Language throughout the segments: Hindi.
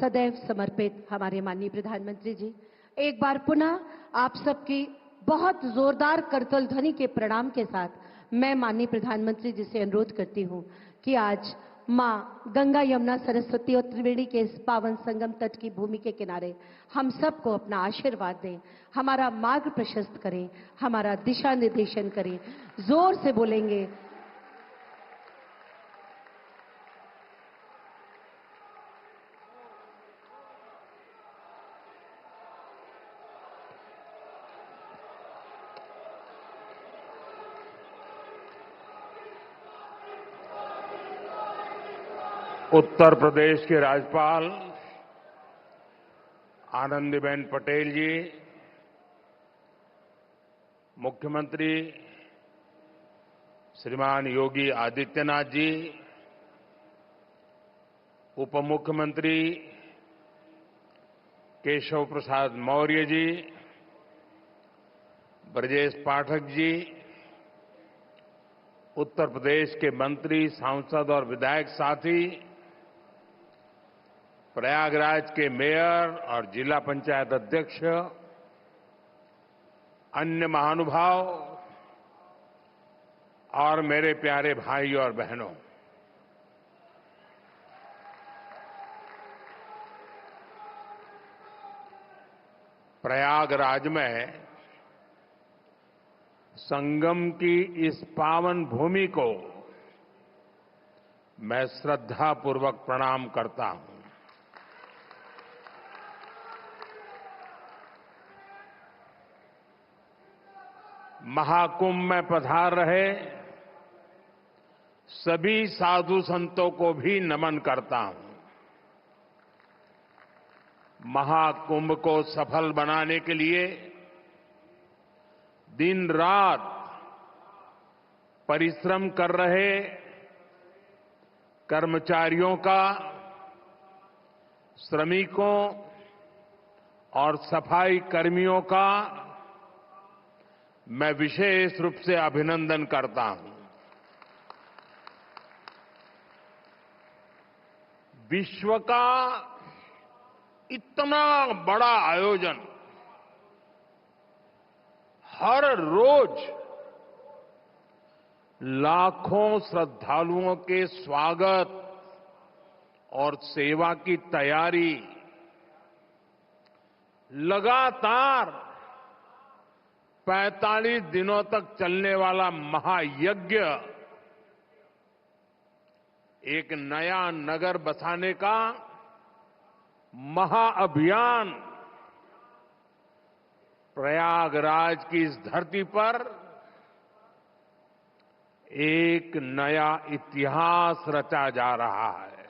सदैव समर्पित हमारे माननीय प्रधानमंत्री जी, एक बार पुनः आप सबकी बहुत जोरदार करतल ध्वनि के प्रणाम के साथ मैं माननीय प्रधानमंत्री जी से अनुरोध करती हूं कि आज मां गंगा, यमुना, सरस्वती और त्रिवेणी के इस पावन संगम तट की भूमि के किनारे हम सबको अपना आशीर्वाद दें, हमारा मार्ग प्रशस्त करें, हमारा दिशा निर्देशन करें। जोर से बोलेंगे। उत्तर प्रदेश के राज्यपाल आनंदीबेन पटेल जी, मुख्यमंत्री श्रीमान योगी आदित्यनाथ जी, उप मुख्यमंत्री केशव प्रसाद मौर्य जी, ब्रजेश पाठक जी, उत्तर प्रदेश के मंत्री, सांसद और विधायक साथी, प्रयागराज के मेयर और जिला पंचायत अध्यक्ष, अन्य महानुभाव और मेरे प्यारे भाई और बहनों, प्रयागराज में संगम की इस पावन भूमि को मैं श्रद्धापूर्वक प्रणाम करता हूं। महाकुंभ में पधार रहे सभी साधु संतों को भी नमन करता हूं। महाकुंभ को सफल बनाने के लिए दिन रात परिश्रम कर रहे कर्मचारियों का, श्रमिकों और सफाई कर्मियों का मैं विशेष रूप से अभिनंदन करता हूं। विश्व का इतना बड़ा आयोजन हर रोज लाखों श्रद्धालुओं के स्वागत और सेवा की तैयारी, लगातार 45 दिनों तक चलने वाला महायज्ञ, एक नया नगर बसाने का महाअभियान प्रयागराज की इस धरती पर एक नया इतिहास रचा जा रहा है।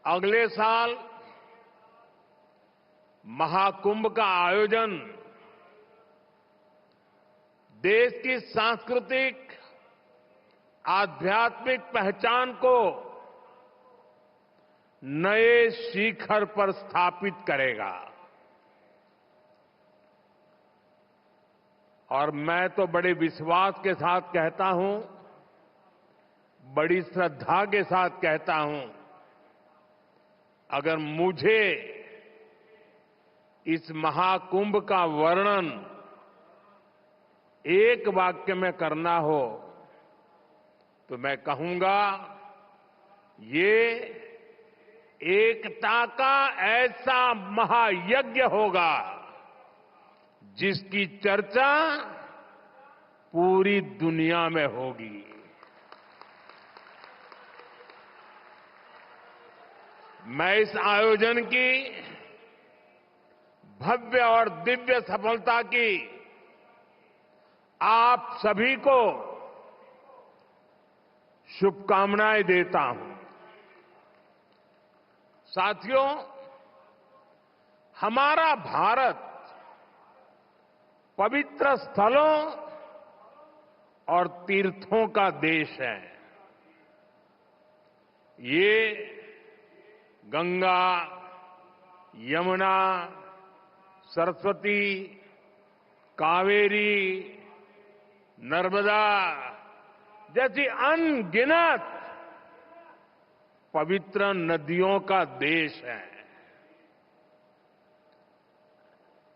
अगले साल महाकुंभ का आयोजन देश की सांस्कृतिक आध्यात्मिक पहचान को नए शिखर पर स्थापित करेगा। और मैं तो बड़े विश्वास के साथ कहता हूं, बड़ी श्रद्धा के साथ कहता हूं, अगर मुझे इस महाकुंभ का वर्णन एक वाक्य में करना हो तो मैं कहूंगा, ये एकता का ऐसा महायज्ञ होगा जिसकी चर्चा पूरी दुनिया में होगी। मैं इस आयोजन की भव्य और दिव्य सफलता की आप सभी को शुभकामनाएं देता हूं। साथियों, हमारा भारत पवित्र स्थलों और तीर्थों का देश है। ये गंगा, यमुना, सरस्वती, कावेरी, नर्मदा जैसी अनगिनत पवित्र नदियों का देश है।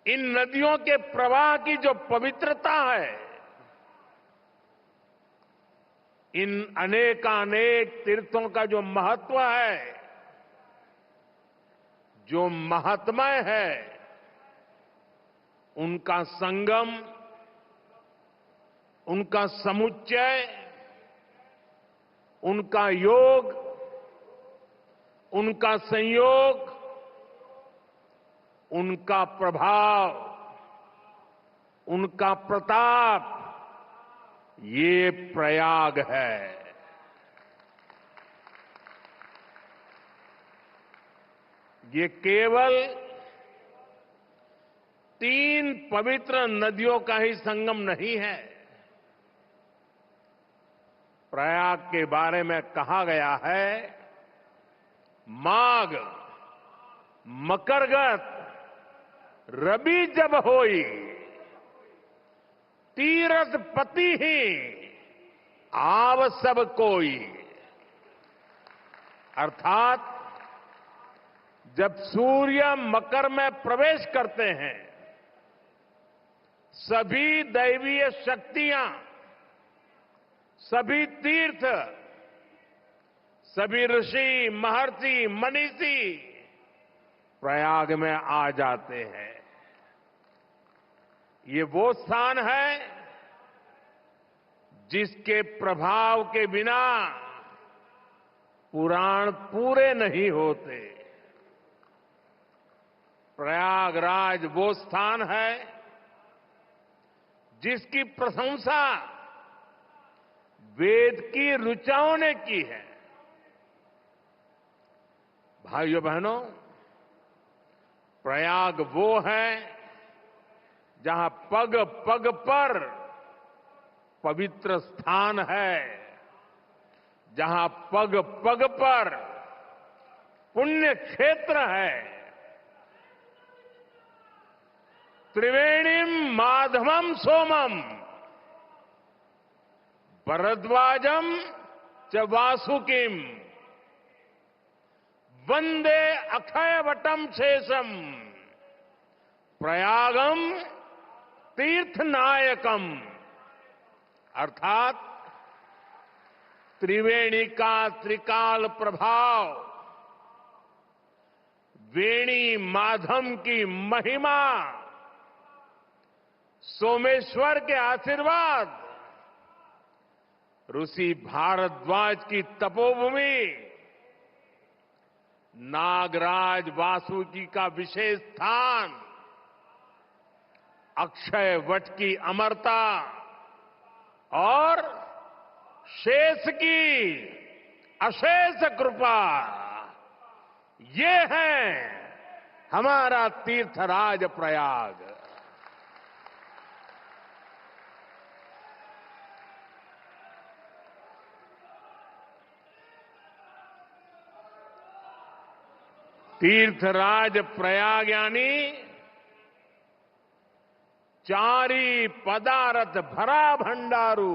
इन नदियों के प्रवाह की जो पवित्रता है, इन अनेकानेक तीर्थों का जो महत्व है, जो महात्म्य है, उनका संगम, उनका समुच्चय, उनका योग, उनका संयोग, उनका प्रभाव, उनका प्रताप, ये प्रयाग है। ये केवल 3 पवित्र नदियों का ही संगम नहीं है। प्रयाग के बारे में कहा गया है, माघ मकरगत रवि जब होई, तीरथ पति ही आव सब कोई। अर्थात जब सूर्य मकर में प्रवेश करते हैं, सभी दैवीय शक्तियां, सभी तीर्थ, सभी ऋषि, महर्षि, मनीषी प्रयाग में आ जाते हैं। ये वो स्थान है जिसके प्रभाव के बिना पुराण पूरे नहीं होते। प्रयागराज वो स्थान है जिसकी प्रशंसा वेद की ऋचाओं ने की है। भाइयों बहनों, प्रयाग वो है जहां पग पग पर पवित्र स्थान है, जहां पग पग पर पुण्य क्षेत्र है। त्रिवेणीम माधवम सोमम भरद्वाजम च वासुकिम वंदे अक्षयवटम शेषम प्रयागम तीर्थनायकम। अर्थात त्रिवेणी का त्रिकाल प्रभाव, वेणी माधव की महिमा, सोमेश्वर के आशीर्वाद, ऋषि भारद्वाज की तपोभूमि, नागराज वासुकी का विशेष स्थान, अक्षय वट की अमरता और शेष की अशेष कृपा, ये है हमारा तीर्थराज प्रयाग। तीर्थराज प्रयाग यानी चारी पदार्थ भरा भंडारू,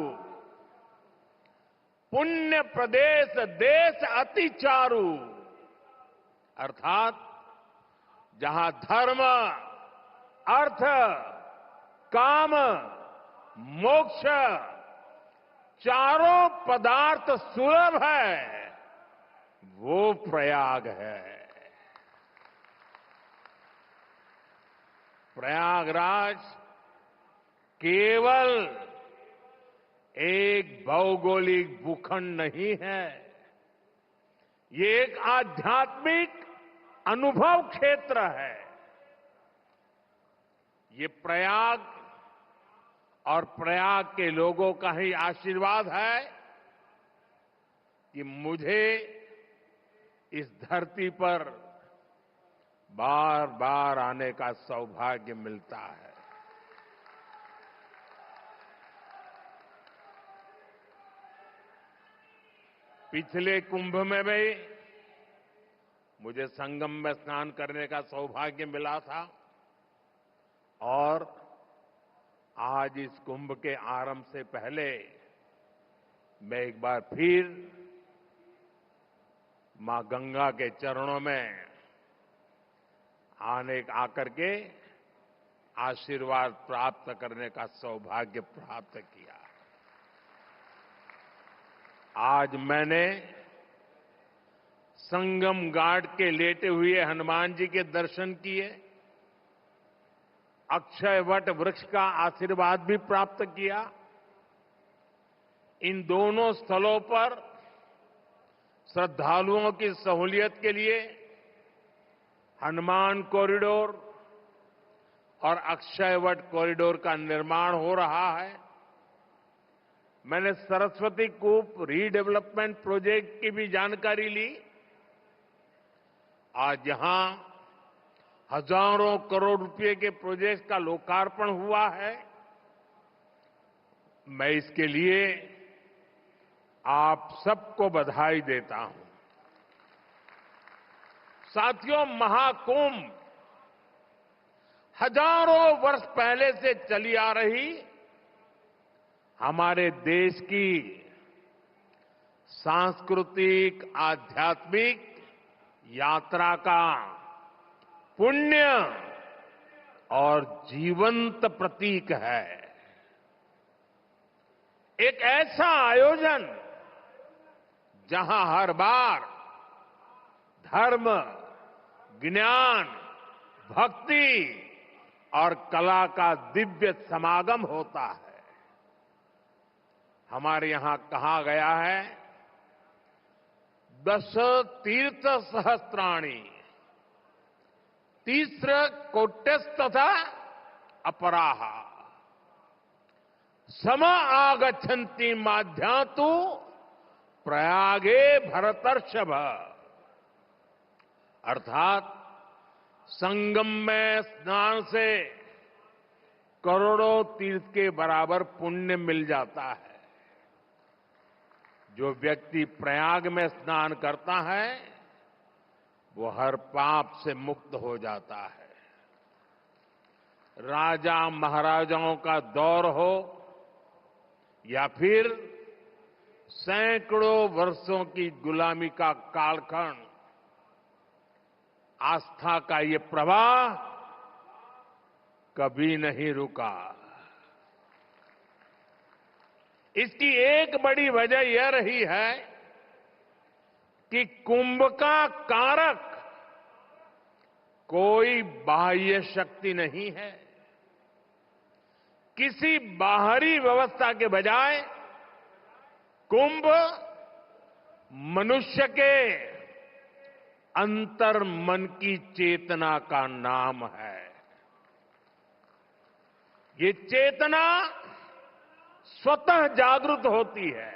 पुण्य प्रदेश देश अति चारू। अर्थात जहां धर्म, अर्थ, काम, मोक्ष चारों पदार्थ सुलभ है, वो प्रयाग है। प्रयागराज केवल एक भौगोलिक भूखंड नहीं है, ये एक आध्यात्मिक अनुभव क्षेत्र है। ये प्रयाग और प्रयाग के लोगों का ही आशीर्वाद है कि मुझे इस धरती पर बार बार आने का सौभाग्य मिलता है। पिछले कुंभ में भी मुझे संगम में स्नान करने का सौभाग्य मिला था और आज इस कुंभ के आरंभ से पहले मैं एक बार फिर मां गंगा के चरणों में आकर के आशीर्वाद प्राप्त करने का सौभाग्य प्राप्त किया। आज मैंने संगम घाट के लेटे हुए हनुमान जी के दर्शन किए, अक्षय वट वृक्ष का आशीर्वाद भी प्राप्त किया। इन दोनों स्थलों पर श्रद्धालुओं की सहूलियत के लिए हनुमान कॉरिडोर और अक्षय वट कॉरिडोर का निर्माण हो रहा है। मैंने सरस्वती कूप रीडेवलपमेंट प्रोजेक्ट की भी जानकारी ली। आज यहां हजारों करोड़ रुपए के प्रोजेक्ट का लोकार्पण हुआ है। मैं इसके लिए आप सबको बधाई देता हूं। साथियों, महाकुंभ हजारों वर्ष पहले से चली आ रही हमारे देश की सांस्कृतिक आध्यात्मिक यात्रा का पुण्य और जीवंत प्रतीक है। एक ऐसा आयोजन जहां हर बार धर्म, ज्ञान, भक्ति और कला का दिव्य समागम होता है। हमारे यहां कहा गया है, दश तीर्थ सहस्त्राणि तीस्र कोट्यस्तथा अपराह सम आगच्छन्ति माध्यातु प्रयागे भरतर्षभ। अर्थात संगम में स्नान से करोड़ों तीर्थ के बराबर पुण्य मिल जाता है। जो व्यक्ति प्रयाग में स्नान करता है वो हर पाप से मुक्त हो जाता है। राजा महाराजाओं का दौर हो या फिर सैकड़ों वर्षों की गुलामी का कालखंड, आस्था का ये प्रवाह कभी नहीं रुका। इसकी एक बड़ी वजह यह रही है कि कुंभ का कारक कोई बाह्य शक्ति नहीं है। किसी बाहरी व्यवस्था के बजाय कुंभ मनुष्य के अंतर मन की चेतना का नाम है। ये चेतना स्वतः जागृत होती है।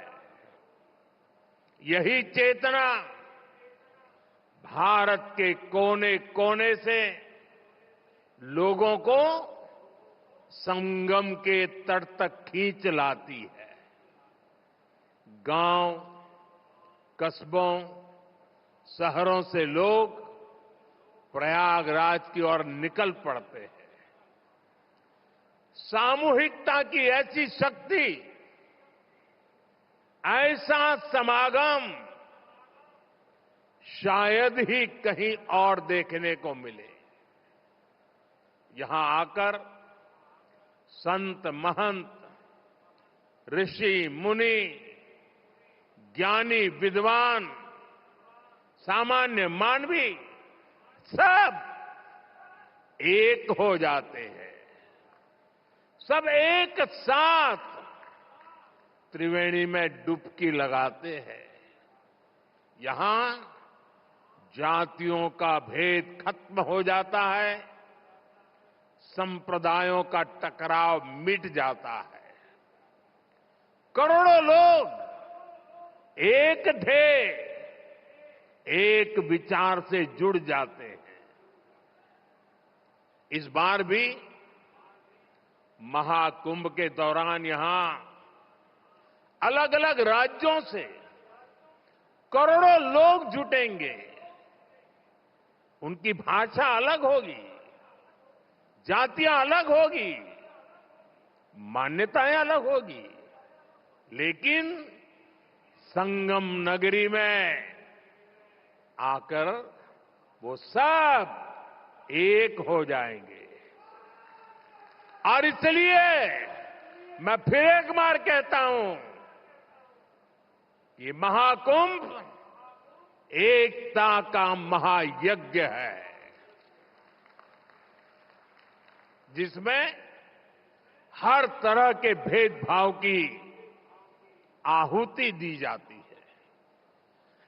यही चेतना भारत के कोने कोने से लोगों को संगम के तट तक खींच लाती है। गांव, कस्बों, शहरों से लोग प्रयागराज की ओर निकल पड़ते हैं। सामूहिकता की ऐसी शक्ति, ऐसा समागम शायद ही कहीं और देखने को मिले। यहां आकर संत, महंत, ऋषि, मुनि, ज्ञानी, विद्वान, सामान्य मानवी सब एक हो जाते हैं। सब एक साथ त्रिवेणी में डुबकी लगाते हैं। यहां जातियों का भेद खत्म हो जाता है, संप्रदायों का टकराव मिट जाता है। करोड़ों लोग एक थे, एक विचार से जुड़ जाते हैं। इस बार भी महाकुंभ के दौरान यहां अलग अलग राज्यों से करोड़ों लोग जुटेंगे। उनकी भाषा अलग होगी, जातियां अलग होगी, मान्यताएं अलग होगी, लेकिन संगम नगरी में आकर वो सब एक हो जाएंगे। और इसलिए मैं फिर एक बार कहता हूं, ये महाकुंभ एकता का महायज्ञ है, जिसमें हर तरह के भेदभाव की आहुति दी जाती है।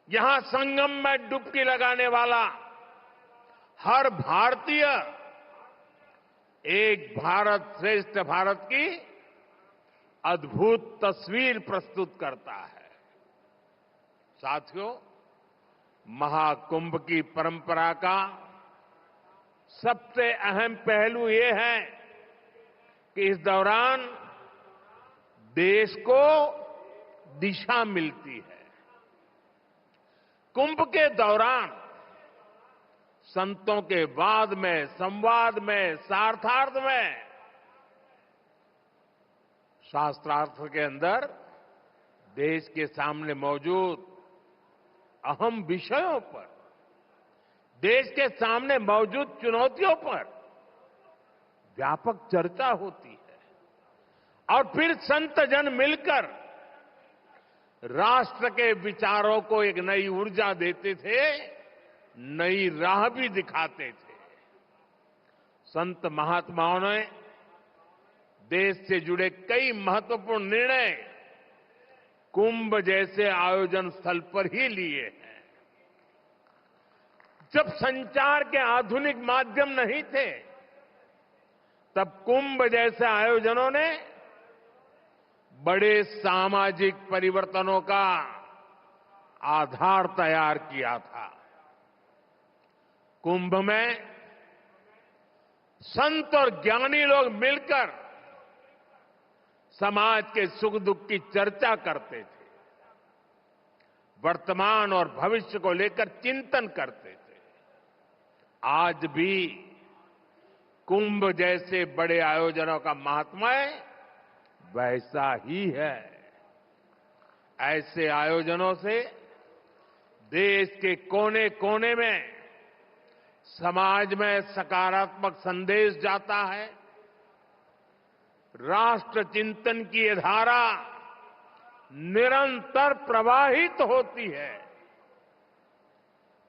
यहां संगम में डुबकी लगाने वाला हर भारतीय एक भारत श्रेष्ठ भारत की अद्भुत तस्वीर प्रस्तुत करता है। साथियों, महाकुंभ की परंपरा का सबसे अहम पहलू ये है कि इस दौरान देश को दिशा मिलती है। कुंभ के दौरान संतों के वाद में, संवाद में, शास्त्रार्थ में, शास्त्रार्थ के अंदर देश के सामने मौजूद अहम विषयों पर, देश के सामने मौजूद चुनौतियों पर व्यापक चर्चा होती है और फिर संत जन मिलकर राष्ट्र के विचारों को एक नई ऊर्जा देते थे, नई राह भी दिखाते थे। संत महात्माओं ने देश से जुड़े कई महत्वपूर्ण निर्णय कुंभ जैसे आयोजन स्थल पर ही लिए हैं। जब संचार के आधुनिक माध्यम नहीं थे, तब कुंभ जैसे आयोजनों ने बड़े सामाजिक परिवर्तनों का आधार तैयार किया था। कुंभ में संत और ज्ञानी लोग मिलकर समाज के सुख दुख की चर्चा करते थे, वर्तमान और भविष्य को लेकर चिंतन करते थे। आज भी कुंभ जैसे बड़े आयोजनों का महात्म्य वैसा ही है। ऐसे आयोजनों से देश के कोने कोने में समाज में सकारात्मक संदेश जाता है। राष्ट्र चिंतन की ये धारा निरंतर प्रवाहित होती है।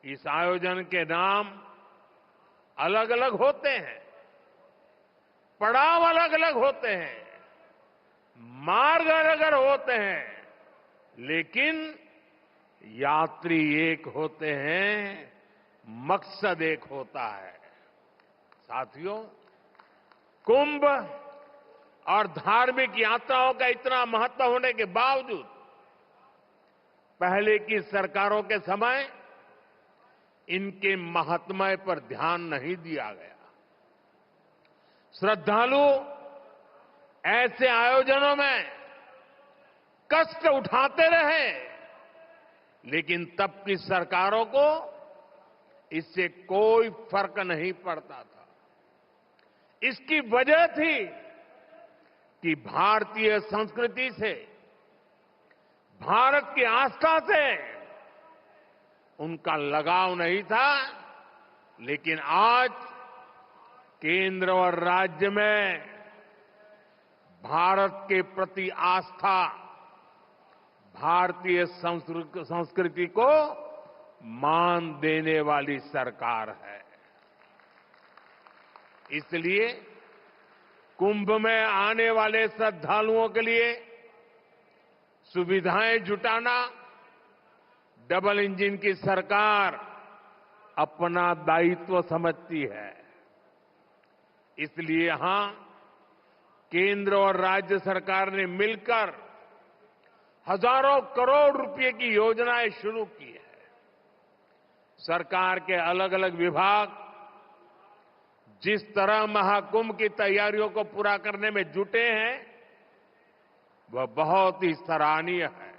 इस आयोजन के नाम अलग अलग होते हैं, पड़ाव अलग अलग होते हैं, मार्ग अलग अलग होते हैं, लेकिन यात्री एक होते हैं, मकसद एक होता है। साथियों, कुंभ और धार्मिक यात्राओं का इतना महत्व होने के बावजूद पहले की सरकारों के समय इनके महात्म्य पर ध्यान नहीं दिया गया। श्रद्धालु ऐसे आयोजनों में कष्ट उठाते रहे, लेकिन तब की सरकारों को इससे कोई फर्क नहीं पड़ता था। इसकी वजह थी कि भारतीय संस्कृति से, भारत की आस्था से उनका लगाव नहीं था। लेकिन आज केंद्र और राज्य में भारत के प्रति आस्था, भारतीय संस्कृति को मान देने वाली सरकार है। इसलिए कुंभ में आने वाले श्रद्धालुओं के लिए सुविधाएं जुटाना डबल इंजन की सरकार अपना दायित्व समझती है। इसलिए यहां केंद्र और राज्य सरकार ने मिलकर हजारों करोड़ रुपए की योजनाएं शुरू की है। सरकार के अलग अलग विभाग जिस तरह महाकुंभ की तैयारियों को पूरा करने में जुटे हैं, वह बहुत ही सराहनीय है।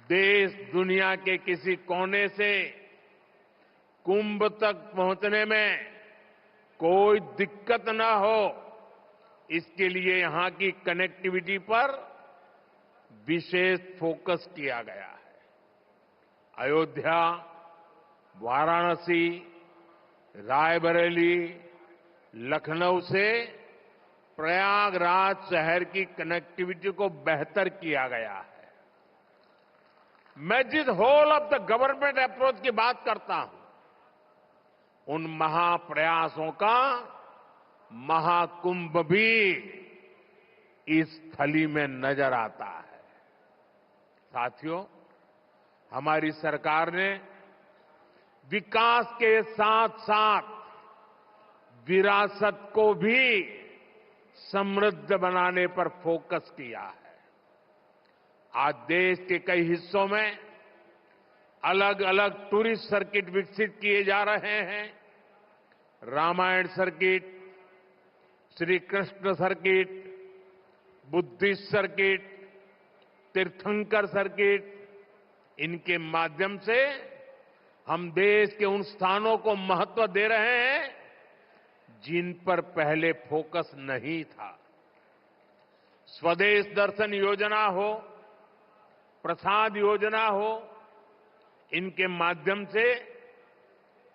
देश दुनिया के किसी कोने से कुंभ तक पहुंचने में कोई दिक्कत न हो, इसके लिए यहां की कनेक्टिविटी पर विशेष फोकस किया गया है। अयोध्या, वाराणसी, रायबरेली, लखनऊ से प्रयागराज शहर की कनेक्टिविटी को बेहतर किया गया है। मैं जिस whole of the government approach की बात करता हूं, उन महाप्रयासों का महाकुंभ भी इस थली में नजर आता है। साथियों, हमारी सरकार ने विकास के साथ साथ विरासत को भी समृद्ध बनाने पर फोकस किया है। आज देश के कई हिस्सों में अलग अलग टूरिस्ट सर्किट विकसित किए जा रहे हैं। Ramayan circuit, Shri Krishna circuit, Buddhist circuit, Tirthankar circuit, इनके माध्यम से हम देश के उन स्थानों को महत्व दे रहे हैं जिन पर पहले फोकस नहीं था। स्वदेश दर्शन योजना हो, प्रसाद योजना हो, इनके माध्यम से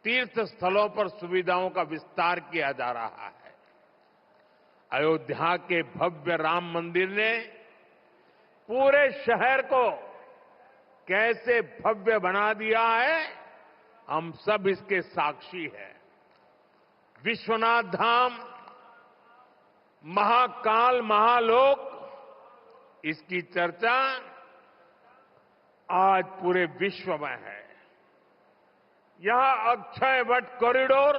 तीर्थ स्थलों पर सुविधाओं का विस्तार किया जा रहा है। अयोध्या के भव्य राम मंदिर ने पूरे शहर को कैसे भव्य बना दिया है, हम सब इसके साक्षी हैं। विश्वनाथ धाम, महाकाल, महालोक, इसकी चर्चा आज पूरे विश्व में है। यहां अक्षय वट कॉरिडोर,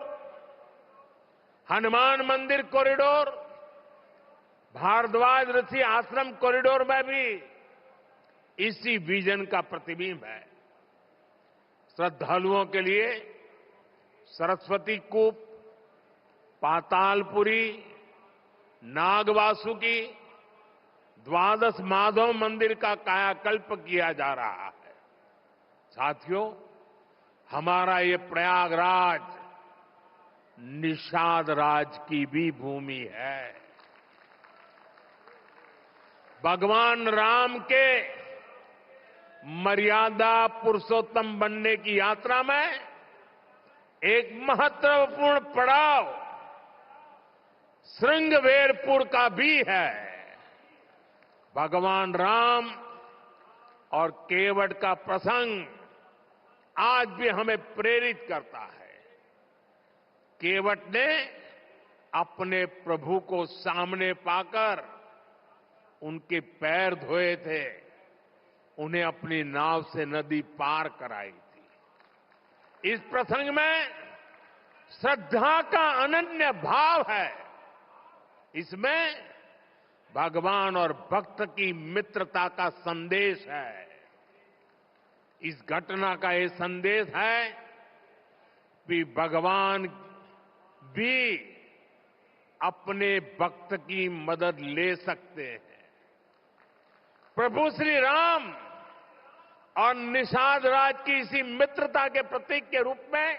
हनुमान मंदिर कॉरिडोर, भारद्वाज ऋषि आश्रम कॉरिडोर में भी इसी विजन का प्रतिबिंब है। श्रद्धालुओं के लिए सरस्वती कूप, पातालपुरी, नागवासुकी, द्वादश माधव मंदिर का कायाकल्प किया जा रहा है। साथियों, हमारा ये प्रयागराज निषाद राज की भी भूमि है। भगवान राम के मर्यादा पुरुषोत्तम बनने की यात्रा में एक महत्वपूर्ण पड़ाव श्रृंगवेरपुर का भी है। भगवान राम और केवट का प्रसंग आज भी हमें प्रेरित करता है। केवट ने अपने प्रभु को सामने पाकर उनके पैर धोए थे, उन्हें अपनी नाव से नदी पार कराई थी। इस प्रसंग में श्रद्धा का अनन्य भाव है। इसमें भगवान और भक्त की मित्रता का संदेश है। इस घटना का ये संदेश है कि भगवान भी अपने भक्त की मदद ले सकते हैं। प्रभु श्री राम और निषाद राज की इसी मित्रता के प्रतीक के रूप में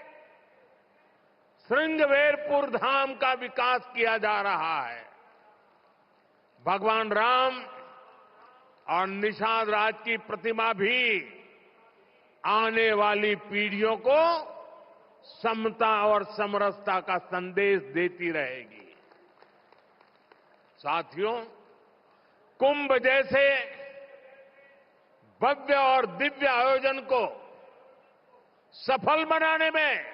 श्रृंगवेरपुर धाम का विकास किया जा रहा है। भगवान राम और निषाद राज की प्रतिमा भी आने वाली पीढ़ियों को समता और समरसता का संदेश देती रहेगी। साथियों, कुंभ जैसे भव्य और दिव्य आयोजन को सफल बनाने में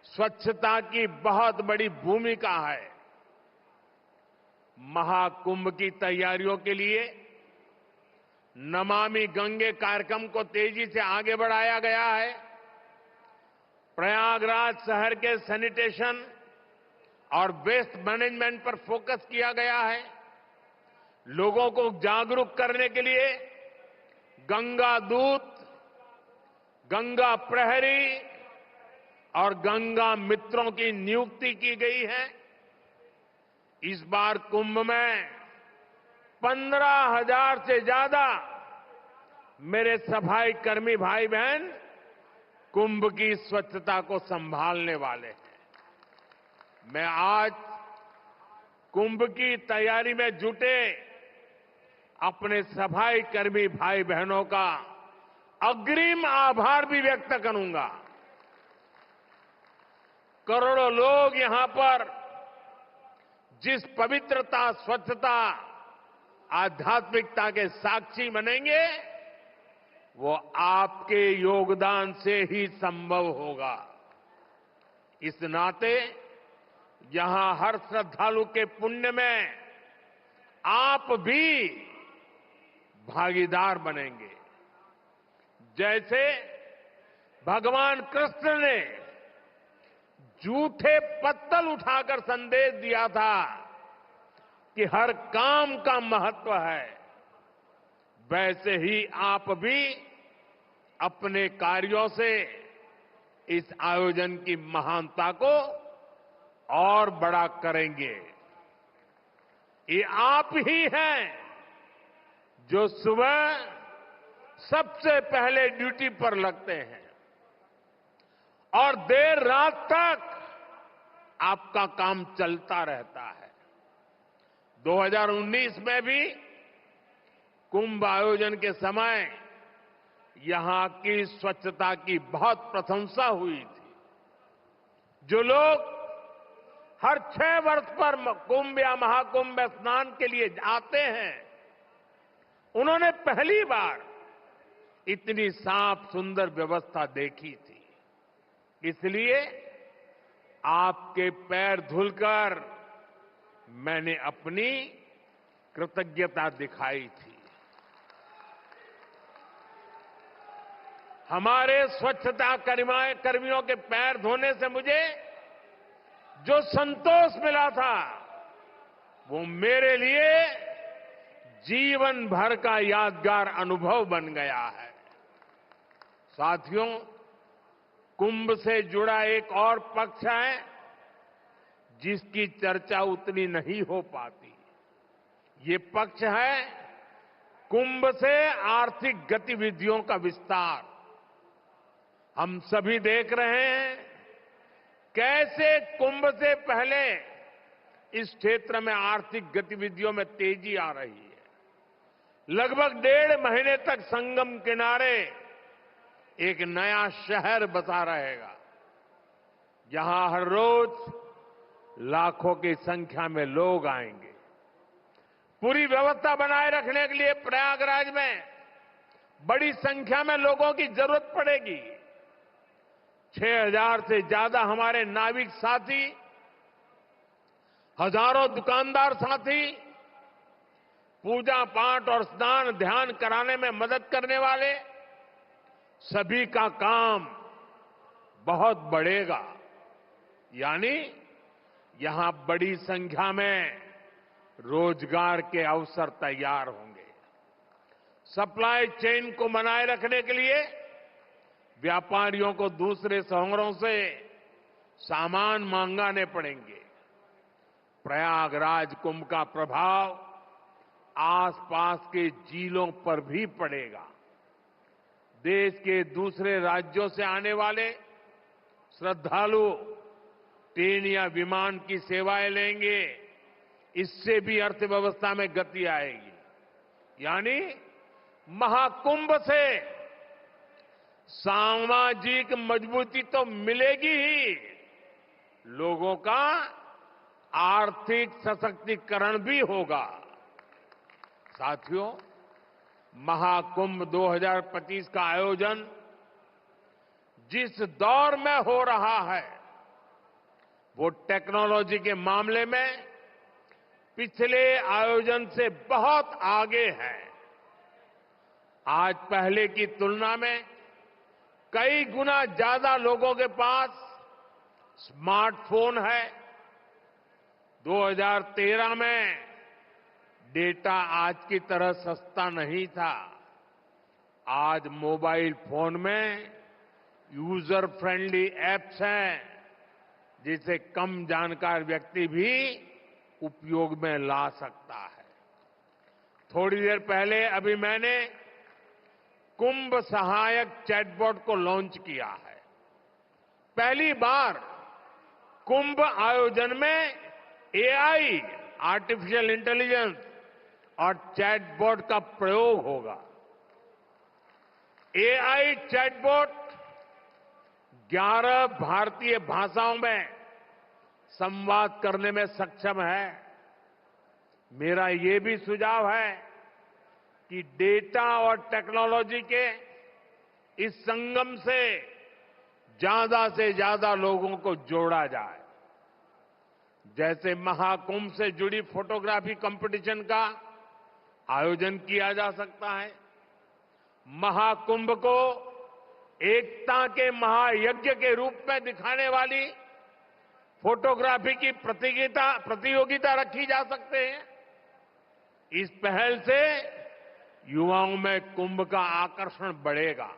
स्वच्छता की बहुत बड़ी भूमिका है। महाकुंभ की तैयारियों के लिए नमामि गंगे कार्यक्रम को तेजी से आगे बढ़ाया गया है। प्रयागराज शहर के सैनिटेशन और वेस्ट मैनेजमेंट पर फोकस किया गया है। लोगों को जागरूक करने के लिए गंगा दूत, गंगा प्रहरी और गंगा मित्रों की नियुक्ति की गई है। इस बार कुंभ में 15,000 से ज्यादा मेरे सफाई कर्मी भाई बहन कुंभ की स्वच्छता को संभालने वाले हैं। मैं आज कुंभ की तैयारी में जुटे अपने सफाई कर्मी भाई बहनों का अग्रिम आभार भी व्यक्त करूंगा। करोड़ों लोग यहां पर जिस पवित्रता, स्वच्छता, आध्यात्मिकता के साक्षी बनेंगे, वो आपके योगदान से ही संभव होगा। इस नाते यहां हर श्रद्धालु के पुण्य में आप भी भागीदार बनेंगे। जैसे भगवान कृष्ण ने जूठे पत्तल उठाकर संदेश दिया था कि हर काम का महत्व है, वैसे ही आप भी अपने कार्यों से इस आयोजन की महानता को और बड़ा करेंगे। ये आप ही हैं जो सुबह सबसे पहले ड्यूटी पर लगते हैं और देर रात तक आपका काम चलता रहता है। 2019 में भी कुंभ आयोजन के समय यहां की स्वच्छता की बहुत प्रशंसा हुई थी। जो लोग हर 6 वर्ष पर कुंभ या महाकुंभ में स्नान के लिए आते हैं, उन्होंने पहली बार इतनी साफ सुंदर व्यवस्था देखी थी। इसलिए आपके पैर धुलकर मैंने अपनी कृतज्ञता दिखाई थी। हमारे स्वच्छता कर्मियों के पैर धोने से मुझे जो संतोष मिला था, वो मेरे लिए जीवन भर का यादगार अनुभव बन गया है। साथियों, कुंभ से जुड़ा एक और पक्ष है जिसकी चर्चा उतनी नहीं हो पाती। ये पक्ष है कुंभ से आर्थिक गतिविधियों का विस्तार। हम सभी देख रहे हैं कैसे कुंभ से पहले इस क्षेत्र में आर्थिक गतिविधियों में तेजी आ रही है। लगभग 1.5 महीने तक संगम किनारे एक नया शहर बसा रहेगा, जहां हर रोज लाखों की संख्या में लोग आएंगे। पूरी व्यवस्था बनाए रखने के लिए प्रयागराज में बड़ी संख्या में लोगों की जरूरत पड़ेगी। 6,000 से ज्यादा हमारे नाविक साथी, हजारों दुकानदार साथी, पूजा पाठ और स्नान ध्यान कराने में मदद करने वाले, सभी का काम बहुत बढ़ेगा। यानी यहां बड़ी संख्या में रोजगार के अवसर तैयार होंगे। सप्लाई चेन को बनाए रखने के लिए व्यापारियों को दूसरे शहरों से सामान मंगाने पड़ेंगे। प्रयागराज कुंभ का प्रभाव आसपास के जिलों पर भी पड़ेगा। देश के दूसरे राज्यों से आने वाले श्रद्धालु ट्रेन या विमान की सेवाएं लेंगे। इससे भी अर्थव्यवस्था में गति आएगी। यानी महाकुंभ से सामाजिक मजबूती तो मिलेगी ही, लोगों का आर्थिक सशक्तिकरण भी होगा। साथियों, महाकुंभ 2025 का आयोजन जिस दौर में हो रहा है, वो टेक्नोलॉजी के मामले में पिछले आयोजन से बहुत आगे है। आज पहले की तुलना में कई गुना ज्यादा लोगों के पास स्मार्टफोन है। 2013 में डेटा आज की तरह सस्ता नहीं था। आज मोबाइल फोन में यूजर फ्रेंडली ऐप्स हैं, जिसे कम जानकार व्यक्ति भी उपयोग में ला सकता है। थोड़ी देर पहले अभी मैंने कुंभ सहायक चैटबॉट को लॉन्च किया है। पहली बार कुंभ आयोजन में एआई, आर्टिफिशियल इंटेलिजेंस और चैटबॉट का प्रयोग होगा। एआई चैटबॉट 11 भारतीय भाषाओं में संवाद करने में सक्षम है। मेरा ये भी सुझाव है कि डेटा और टेक्नोलॉजी के इस संगम से ज्यादा लोगों को जोड़ा जाए। जैसे महाकुंभ से जुड़ी फोटोग्राफी कंपटीशन का आयोजन किया जा सकता है। महाकुंभ को एकता के महायज्ञ के रूप में दिखाने वाली फोटोग्राफी की प्रतियोगिता रखी जा सकते हैं। इस पहल से युवाओं में कुंभ का आकर्षण बढ़ेगा।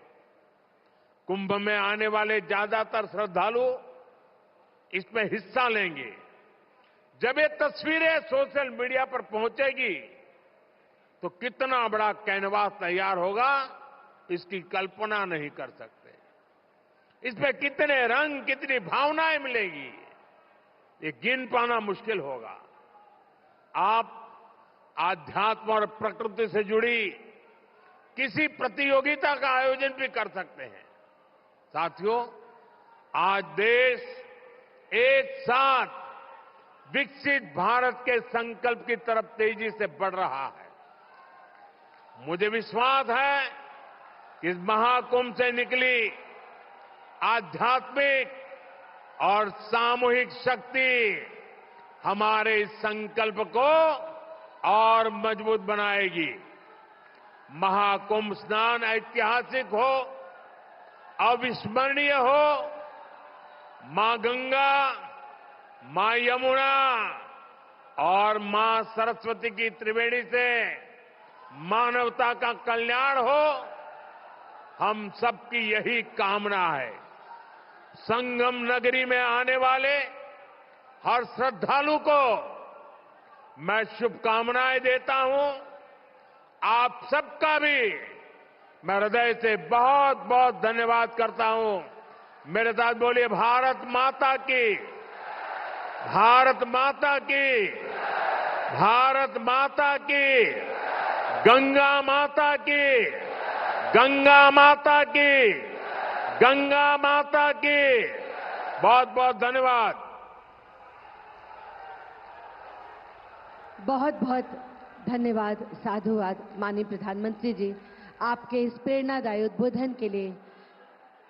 कुंभ में आने वाले ज्यादातर श्रद्धालु इसमें हिस्सा लेंगे। जब ये तस्वीरें सोशल मीडिया पर पहुंचेगी तो कितना बड़ा कैनवास तैयार होगा, इसकी कल्पना नहीं कर सकते। इसमें कितने रंग, कितनी भावनाएं मिलेंगी, ये गिन पाना मुश्किल होगा। आप आध्यात्म और प्रकृति से जुड़ी किसी प्रतियोगिता का आयोजन भी कर सकते हैं। साथियों, आज देश एक साथ विकसित भारत के संकल्प की तरफ तेजी से बढ़ रहा है। मुझे विश्वास है कि इस महाकुंभ से निकली आध्यात्मिक और सामूहिक शक्ति हमारे इस संकल्प को और मजबूत बनाएगी। महाकुंभ स्नान ऐतिहासिक हो, अविस्मरणीय हो, मां गंगा, मां यमुना और मां सरस्वती की त्रिवेणी से मानवता का कल्याण हो, हम सबकी यही कामना है। संगम नगरी में आने वाले हर श्रद्धालु को मैं शुभकामनाएं देता हूं। आप सबका भी मैं हृदय से बहुत बहुत धन्यवाद करता हूं। मेरे साथ बोलिए, भारत माता की, भारत माता की, भारत माता की, गंगा माता की, गंगा माता की, गंगा माता की। बहुत बहुत धन्यवाद। बहुत बहुत धन्यवाद, साधुवाद माननीय प्रधानमंत्री जी, आपके इस प्रेरणादायी उद्बोधन के लिए।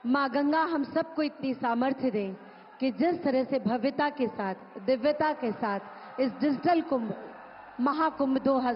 मां गंगा हम सबको इतनी सामर्थ्य दें कि जिस तरह से भव्यता के साथ, दिव्यता के साथ इस डिजिटल कुंभ, महाकुंभ 2000